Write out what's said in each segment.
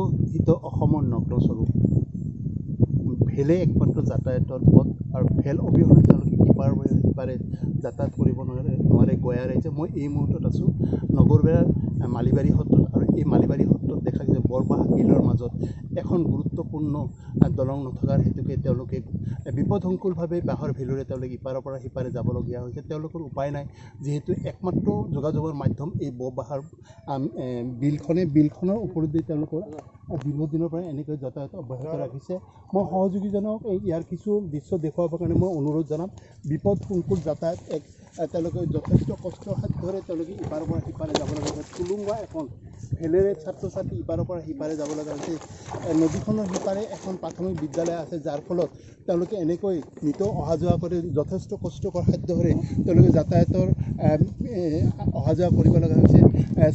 বিকশিত অসমৰ নগ্ন স্বৰূপ ভেলে একমাত্ৰ যাতায়াতৰ পথ আৰু ভেল অবিহনে তেওঁলোকে ইপাৰে যাতায়াত কৰিব নোৱাৰে গঞা ৰাইজে। মই এই মুহূৰ্তত আছোঁ নগৰবেৰাৰ মালিবাৰী সত্ৰত আৰু এই মালিবাৰী সত্ৰত দেখা গৈছে বৰবাহা বিলৰ মাজত এখন গুৰুত্বপূৰ্ণ দলং নথকাৰ হেতুকে তেওঁলোকে বিপদসংকুলভাৱে বাঁহৰ ভেলুৰে তেওঁলোকে ইপাৰৰ পৰা সিপাৰে যাবলগীয়া হৈছে। তেওঁলোকৰ উপায় নাই, যিহেতু একমাত্ৰ যোগাযোগৰ মাধ্যম এই বৰবাহাৰ বিলখনৰ ওপৰেদি তেওঁলোকৰ দীৰ্ঘদিনৰ পৰা এনেকৈ যাতায়াত অব্যাহত ৰাখিছে। মই সহযোগীজনক ইয়াৰ কিছু দৃশ্য দেখুৱাবৰ কাৰণে মই অনুৰোধ জনাম। বিপদসংকুল যাতায়াত তেওঁলোকে যথেষ্ট কষ্টসাধ্যৰে তেওঁলোকে ইপাৰৰ পৰা সিপাৰে যাব লগা হৈছে। টুলুঙা এখন ভেলেৰে ছাত্ৰ ছাত্ৰী ইপাৰৰ পৰা সিপাৰে যাব লগা হৈছে। নদীখনৰ সিপাৰে এখন প্ৰাথমিক বিদ্যালয় আছে, যাৰ ফলত তেওঁলোকে এনেকৈ নিতৌ অহা যোৱা কৰি যথেষ্ট কষ্টকৰ সাধ্যৰে তেওঁলোকে যাতায়াতৰ অহা যোৱা কৰিব লগা হৈছে।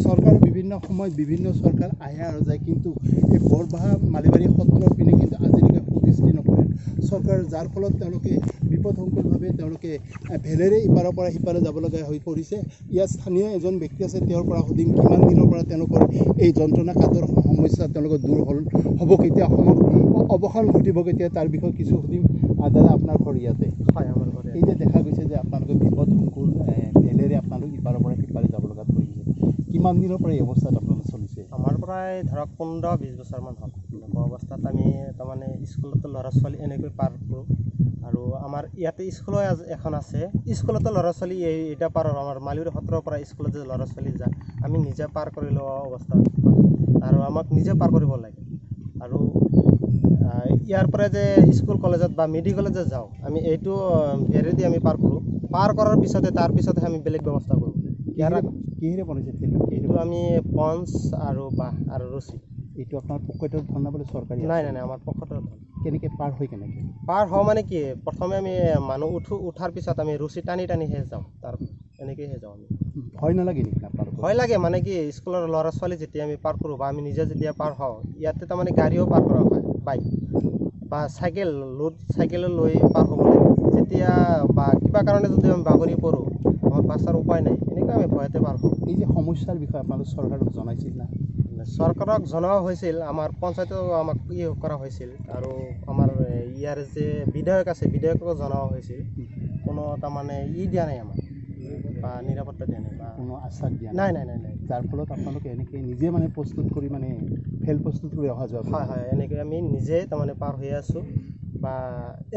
চৰকাৰৰ বিভিন্ন সময়ত বিভিন্ন চৰকাৰ আহে আৰু যায়, কিন্তু এই বৰবাহা মালিবাৰী সত্ৰৰ পিনে কিন্তু আজিলৈকে সুদৃষ্টি নকৰিল চৰকাৰ, যাৰ ফলত তেওঁলোকে বিপদসংকুলভাৱে তেওঁলোকে ভেলেৰে ইপাৰৰ পৰা সিপাৰে যাব লগা হৈ পৰিছে। ইয়াত স্থানীয় এজন ব্যক্তি আছে, তেওঁৰ পৰা সুধিম কিমান দিনৰ পৰা তেওঁলোকৰ এই যন্ত্ৰণা কাতৰ সমস্যা তেওঁলোকৰ দূৰ হ'ব কেতিয়া, অৱসান ঘটিব কেতিয়া, তাৰ বিষয়ে কিছু সুধিম। দাদা, আপোনাৰ ঘৰ ইয়াতে? হয়, আমাৰ ঘৰ। এই যে দেখা গৈছে যে আপোনালোকে বিপদসংকুল ভেলেৰে আপোনালোক ইপাৰৰ পৰা সিপাৰে যাব লগাত পৰিছে, কিমান দিনৰ পৰা এই অৱস্থাত আপোনালোক চলিছে? আমাৰ প্ৰায় ধৰক 15-20 বছৰমান হ'ল। এনেকুৱা অৱস্থাত আমি তাৰমানে স্কুলতো ল'ৰা ছোৱালী এনেকৈ পাৰ কৰোঁ, আৰু আমাৰ ইয়াতে স্কুলো এখন আছে, স্কুলতো ল'ৰা ছোৱালী এতিয়া পাৰ আমাৰ মালিবাৰী সত্ৰৰ পৰা স্কুলত যে ল'ৰা ছোৱালী যায়, আমি নিজে পাৰ কৰি লোৱা অৱস্থাত আৰু আমাক নিজে পাৰ কৰিব লাগে। আৰু ইয়াৰ পৰা যে স্কুল কলেজত বা মেডিকেলত যে যাওঁ, আমি এইটো ভেৰেদি আমি পাৰ কৰোঁ। পাৰ কৰাৰ পিছতে তাৰপিছতহে আমি বেলেগ ব্যৱস্থা কৰোঁ। কিহেৰে বনাইছে? এইটো আমি পঞ্চ আৰু বাঁহ আৰু ৰছী। এইটো আপোনাৰ পকেটৰ ধন না বোলে চৰকাৰী? নাই, আমাৰ পকেটৰ ধন। কেনেকৈ পাৰ হয়? কেনেকৈ পাৰ হওঁ মানে কি, প্ৰথমে আমি মানুহ উঠাৰ পিছত আমি ৰছী টানিহে যাওঁ, এনেকৈহে যাওঁ আমি। ভয় নালাগে নেকি আপোনাৰ? ভয় লাগে মানে কি, স্কুলৰ ল'ৰা ছোৱালী যেতিয়া আমি পাৰ কৰোঁ বা আমি নিজে যেতিয়া পাৰ হওঁ, ইয়াতে তাৰমানে গাড়ীও পাৰ কৰা হয়, বাইক বা চাইকেলো লৈ পাৰ হ'ব লাগে। যেতিয়া বা কিবা কাৰণে যদি আমি বাগৰি পৰোঁ, আমাৰ বাছৰ উপায় নাই, এনেকৈ আমি ভয়তে পাৰ হওঁ। এই যে সমস্যাৰ বিষয়ে আপোনালোক চৰকাৰক জনাইছিল না? চৰকাৰক জনোৱা হৈছিল, আমাৰ পঞ্চায়তো আমাক কৰা হৈছিল, আৰু আমাৰ ইয়াৰ যে বিধায়ক আছে বিধায়ককো জনোৱা হৈছিল। কোনো তাৰমানে দিয়া নাই আমাক, বা নিৰাপত্তা দিয়া নাই বা কোনো আশ্বাস দিয়া নাই। যাৰ ফলত আপোনালোকে এনেকৈ নিজে মানে প্ৰস্তুত কৰি ভেল প্ৰস্তুত কৰি অহা যোৱা? হয়, এনেকৈ আমি নিজে তাৰমানে পাৰ হৈ আছোঁ, বা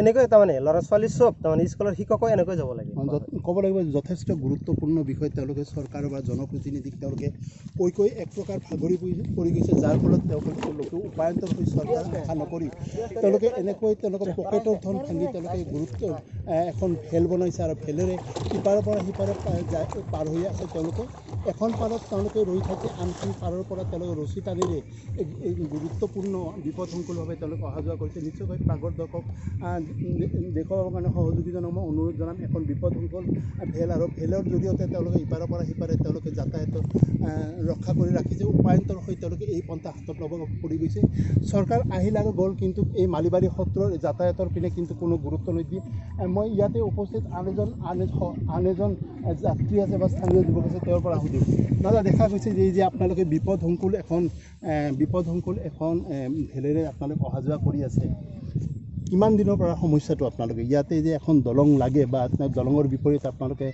এনেকৈ তাৰমানে ল'ৰা ছোৱালী চব তাৰমানে স্কুলৰ শিক্ষকো এনেকৈ যাব লাগে। ক'ব লাগিব যথেষ্ট গুৰুত্বপূৰ্ণ বিষয় তেওঁলোকে চৰকাৰ বা জনপ্ৰতিনিধিক তেওঁলোকে কৈ এক প্ৰকাৰ ভাগৰি পৰি গৈছে, যাৰ ফলত তেওঁলোকে উপায়ন্তৰ হৈ চৰকাৰ আশা নকৰি তেওঁলোকে এনেকৈ তেওঁলোকৰ পকেটৰ ধন ভাঙি তেওঁলোকে এখন ভেল বনাইছে, আৰু ভেলেৰে সিপাৰৰ পৰা সিপাৰে পাৰ হৈ আছে। তেওঁলোকে এখন পাৰত তেওঁলোকে ৰৈ থাকে, আনখন পাৰৰ পৰা তেওঁলোকে ৰছী টানিৰে গুৰুত্বপূৰ্ণ বিপদসংকুলভাৱে তেওঁলোকে অহা যোৱা কৰিছে। নিশ্চয়কৈ প্ৰাগৰ দৰ্শক দেখুৱাবৰ কাৰণে সহযোগীজনক মই অনুৰোধ জনাম। এখন বিপদসংকুল ভেল, আৰু ভেলৰ জৰিয়তে তেওঁলোকে ইপাৰৰ পৰা সিপাৰে তেওঁলোকে যাতায়াত ৰক্ষা কৰি ৰাখিছে। উপায়ন্তৰ হৈ তেওঁলোকে এই পন্থা হাতত ল'ব পৰি গৈছে। চৰকাৰ আহিল আৰু গ'ল, কিন্তু এই মালিবাৰী সত্ৰৰ যাতায়াতৰ পিনে কিন্তু কোনো গুৰুত্ব নিদিয়ে। মই ইয়াতে উপস্থিত আন এজন যাত্ৰী আছে বা স্থানীয় যুৱক আছে, তেওঁৰ পৰা সুধিম। দাদা, দেখা গৈছে যে আপোনালোকে বিপদসংকুল এখন ভেলেৰে আপোনালোকে অহা যোৱা কৰি আছে, কিমান দিনৰ পৰা সমস্যাটো আপোনালোকে ইয়াতে যে এখন দলং লাগে বা দলঙৰ বিপৰীত আপোনালোকে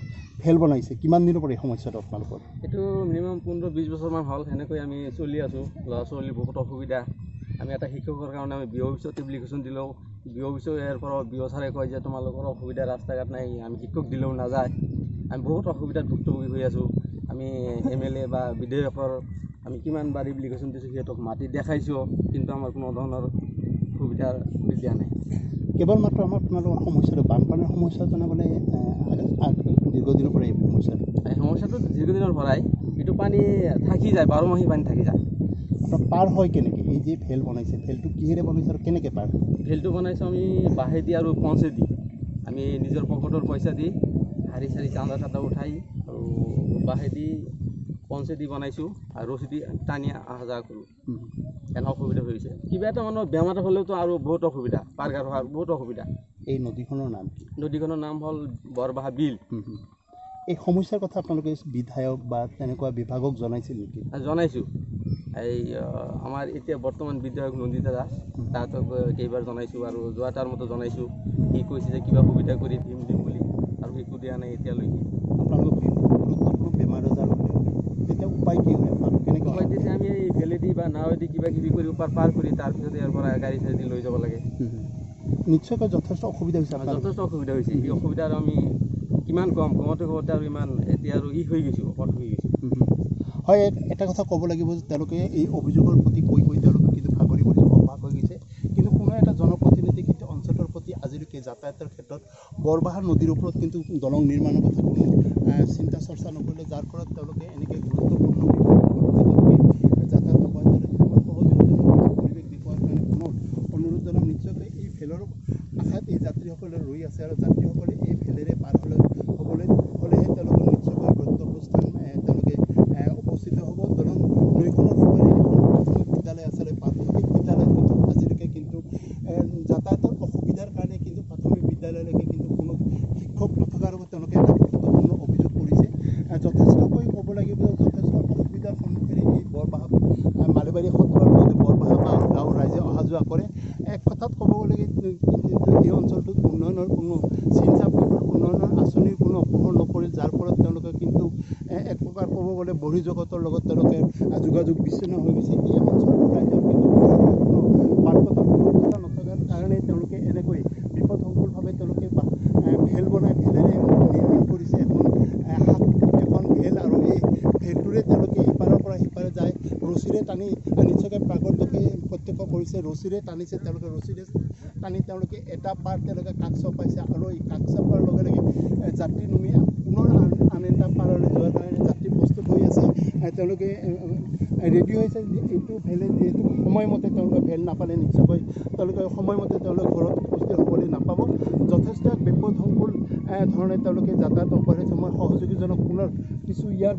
ভেল বনাইছে, কিমান দিনৰ পৰা এই সমস্যাটো আপোনালোকৰ? এইটো মিনিমাম 15-20 বছৰমান হ'ল। সেনেকৈ আমি চলি আছোঁ। ল'ৰা ছোৱালীৰ বহুত অসুবিধা। আমি এটা শিক্ষকৰ কাৰণে আমি বিঅ' অফিচত এপ্লিকেশ্যন দিলেও বিঅ' অফিচৰ ইয়াৰ পৰা বিঅ' ছাৰে কয় যে তোমালোকৰ অসুবিধা, ৰাস্তা ঘাট নাই। আমি শিক্ষক দিলেও নাযায়। আমি বহুত অসুবিধাত ভুক্তভোগী হৈ আছোঁ। আমি MLA বা বিধায়কৰ আমি কিমানবাৰ এপ্লিকেশ্যন দিছোঁ, সিহঁতক মাতি দেখাইছোঁ, কিন্তু আমাৰ কোনো ধৰণৰ সুবিধা দিয়া নাই। কেৱল মাত্ৰ আপোনালোকৰ সমস্যাটো বানপানীৰ সমস্যাটো নে মানে দীৰ্ঘদিনৰ পৰা এই সমস্যাটো দীৰ্ঘদিনৰ পৰাই এইটো পানী থাকি যায়, 12 মাহে পানী থাকি যায়। পাৰ হয় কেনেকৈ? এই যে ভেল বনাইছে, ভেলটো কিহেৰে বনাইছে আৰু কেনেকৈ পাৰ? ভেলটো বনাইছোঁ আমি বাঁহেদি আৰু পঞ্চেদি। আমি নিজৰ পকেটৰ পইচা দি শাৰী চান্দা উঠাই আৰু বাঁহেদি পঞ্চেদি বনাইছোঁ, আৰু ৰছী টানি অহা যোৱা কৰোঁ। এনে অসুবিধা হৈছে। কিবা এটা মানুহৰ বেমাৰ হ'লেওতো আৰু বহুত অসুবিধা, পাৰগাৰ হোৱাৰ বহুত অসুবিধা। এই নদীখনৰ নাম কি? নদীখনৰ নাম হ'ল বৰবাহা বিল। এই সমস্যাৰ কথা আপোনালোকে বিধায়ক বা তেনেকুৱা বিভাগক জনাইছিল নেকি? জনাইছোঁ। এই আমাৰ এতিয়া বৰ্তমান বিধায়ক নন্দিতা দাস তাহাঁতক কেইবাৰ জনাইছোঁ আৰু যোৱা টাৰ্মতো জনাইছোঁ। সি কৈছে যে কিবা সুবিধা কৰি দিম বুলি, আৰু একো দিয়া নাই এতিয়ালৈকে। আপোনালোক গুৰুত্বপূৰ্ণ বেমাৰ আজাৰ হ'লে তেতিয়া উপায় কি হয়? কেনেকৈ হয়, তেতিয়া আমি এই ভেলেদি বা নাৱেদি কিবা কিবি কৰি পাৰ কৰি তাৰপিছত ইয়াৰ পৰা গাড়ী চাড়ী দি লৈ যাব লাগে। নিশ্চয়কৈ যথেষ্ট অসুবিধা হৈছে। যথেষ্ট অসুবিধা হৈছে। এই অসুবিধা আৰু আমি কিমান কমতে আৰু ইমান এতিয়া আৰু হৈ গৈছোঁ, অকল হৈ গৈছোঁ। হয়, এটা কথা ক'ব লাগিব যে তেওঁলোকে এই অভিযোগৰ প্ৰতি কৈ তেওঁলোকে কিন্তু ভাগৰি পৰিছে, অভ্যাস হৈ গৈছে। কিন্তু কোনো এটা জনপ্ৰতিনিধি কিন্তু অঞ্চলৰ প্ৰতি আজিলৈকে যাতায়াতৰ ক্ষেত্ৰত বৰবাহাৰ নদীৰ ওপৰত কিন্তু দলং নিৰ্মাণৰ কথা কোনো চিন্তা চৰ্চা নকৰিলে, যাৰ ফলত তেওঁলোকে এনেকৈ গুৰুত্বপূৰ্ণ যাতায়াত অব্যাহত সহযোগিতাজনক পৰিৱেশ দেখুওৱাৰ কাৰণে পুনৰ অনুৰোধ জনাম। নিশ্চয়কৈ এই ভেলৰ আশাত এই যাত্ৰীসকলে ৰৈ আছে, আৰু যাত্ৰীসকলে এই ভেলেৰে পাৰ হ'লেহে তেওঁলোকৰ নিশ্চয়কৈ গন্তব্যস্থান তেওঁলোকে উপস্থিত হ'ব। দলং নৈখনৰ সিপাৰে এখন প্ৰাথমিক বিদ্যালয় আছে, প্ৰাথমিক বিদ্যালয়ত কিন্তু আজিলৈকে কিন্তু যাতায়াতৰ অসুবিধাৰ কাৰণে কিন্তু প্ৰাথমিক বিদ্যালয়লৈকে কিন্তু কোনো শিক্ষক নথকাৰ বাবে তেওঁলোকে এটা গুৰুত্বপূৰ্ণ অভিযোগ কৰিছে। যথেষ্টকৈ ক'ব লাগিব, যথেষ্ট অসুবিধাৰ সন্মুখীন এই বৰবাহা মালিবাৰী সত্ৰৰ লগতে বৰবাহা গাঁৱৰ ৰাইজে অহা যোৱা কৰে। এক কথাত ক'ব গ'লে কিন্তু এই অঞ্চলটোত উন্নয়নৰ কোনো চিন্তা উন্নয়নৰ আঁচনিৰ কোনো পোহৰ নপৰিল, যাৰ ফলত তেওঁলোকে কিন্তু এক প্ৰকাৰ ক'ব গ'লে বহিৰ্জগতৰ লগত তেওঁলোকে যোগাযোগ বিচ্ছিন্ন হৈ গৈছে। এই অঞ্চলটোৰ ৰাইজৰ কিন্তু কোনো মাৰ্ফতৰ ব্যৱস্থা নথকাৰ কাৰণে তেওঁলোকে এনেকৈ বিপদসংকুলভাৱে তেওঁলোকে ভেল বনাই ভেলেৰে নিৰ্মাণ কৰিছে এখন ভেল, আৰু এই ভেলটোৰে তেওঁলোকে ইপাৰৰ পৰা সিপাৰে যায়। ৰছীৰে টানি নিশ্চয়কৈ প্ৰাগত্যকে প্ৰত্যক্ষ কৰিছে, ৰছীৰে টানিছে তেওঁলোকে, ৰছীৰে টানি তেওঁলোকে এটা পাৰ তেওঁলোকে কাষ চপাইছে, আৰু এই কাষ চপাৰ লগে লগে যাত্ৰী নুমি পুনৰ আন এটা পাৰলৈ যোৱাৰ কাৰণে যাত্ৰী প্ৰস্তুত হৈ আছে। তেওঁলোকে ৰেডি হৈছে এইটো ভেলে যিহেতু সময়মতে তেওঁলোকে ভেল নাপালে নিশ্চয়কৈ তেওঁলোকে সময়মতে তেওঁলোকে ঘৰত উপস্থিত হ'বলৈ নাপাব। যথেষ্ট বিপদসংকুল ধৰণে তেওঁলোকে যাতায়াত অব্যাহত মই সহযোগীজনক পুনৰ কিছু ইয়াৰ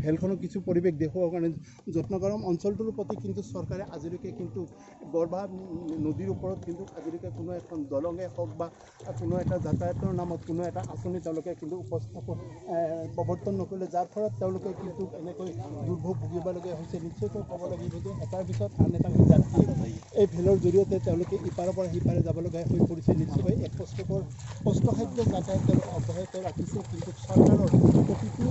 ভেলখনৰ কিছু পৰিৱেশ দেখুওৱাৰ কাৰণে যত্ন কৰিম। অঞ্চলটোৰ প্ৰতি কিন্তু চৰকাৰে আজিলৈকে কিন্তু বৰবাহা নদীৰ ওপৰত কিন্তু আজিলৈকে কোনো এখন দলঙে হওক বা কোনো এটা যাতায়াতৰ নামত কোনো এটা আঁচনি তেওঁলোকে কিন্তু প্ৰৱৰ্তন নকৰিলে, যাৰ ফলত তেওঁলোকে কিন্তু এনেকৈ দুৰ্ভোগ ভুগিবলগীয়া হৈছে। নিশ্চয়কৈ ক'ব লাগিব যে এটাৰ পিছত আন এটা যাত্ৰী এই ভেলৰ জৰিয়তে তেওঁলোকে ইপাৰৰ পৰা সিপাৰে যাবলগীয়া হৈ পৰিছে। নিশ্চয়কৈ এক কষ্টসাধ্য যাতায়াত তেওঁলোকে অব্যাহত ৰাখিছে। কিন্তু চৰকাৰৰ প্ৰতিটো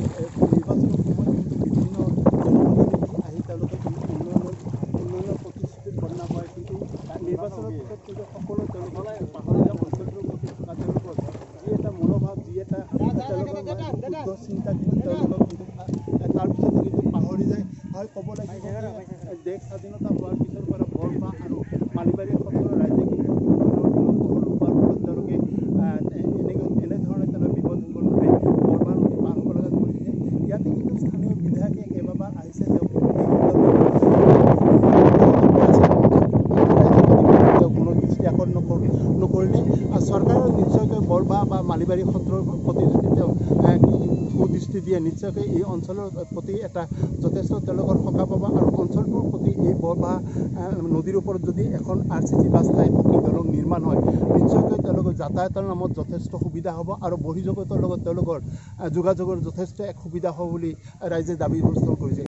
নিৰ্বাচনৰ সময়ত কিন্তু বিভিন্ন জনপ্ৰতিনিধি আহি তেওঁলোকে কিন্তু উন্নয়নৰ প্ৰতিশ্ৰুতিত বদনাম হয়, কিন্তু নিৰ্বাচনৰ পিছত কিন্তু সকলো তেওঁলোকে পাহৰি যায়। অঞ্চলটোৰ প্ৰতি থকা তেওঁলোকৰ যি এটা মনোভাৱ, যি এটা তেওঁলোকৰ শুদ্ধ চিন্তা কিন্তু তেওঁলোকক কিন্তু তাৰপিছতে কিন্তু পাহৰি যায়। হয়, ক'ব লাগিব দেশ স্বাধীনতা হোৱাৰ পিছৰ পৰা বৰবাহা আৰু মালিবাৰী সত্ৰৰ ৰাইজে কিন্তু লোৱাৰ ফলত তেওঁলোকে এনেধৰণে তেওঁলোকে বিপদসংকুলভাৱে বৰবাহা নদী পাৰ হ'ব লগা কৰিছে। ইয়াতে কিন্তু স্থানীয় বিধায়কে কেইবাবাৰ আহিছে, তেওঁ কোনো দৃষ্টি আকৰ্ষণ নকৰিলে। চৰকাৰে নিশ্চয়কৈ বৰবাহা বা মালিবাৰী সত্ৰৰ প্ৰতি যদি তেওঁ সুদৃষ্টি দিয়ে, নিশ্চয়কৈ এই অঞ্চলৰ প্ৰতি এটা যথেষ্ট তেওঁলোকৰ সকাহ পাব, আৰু অঞ্চলটোৰ প্ৰতি এই বৰবাহা নদীৰ ওপৰত যদি এখন RCC বা স্থায়ী পকী দলং নিৰ্মাণ হয়, নিশ্চয়কৈ তেওঁলোকৰ যাতায়াতৰ নামত যথেষ্ট সুবিধা হ'ব, আৰু বহিৰ্জগতৰ লগত তেওঁলোকৰ যোগাযোগৰ যথেষ্ট এক সুবিধা হ'ব বুলি ৰাইজে দাবী উপস্থাপন কৰিছে।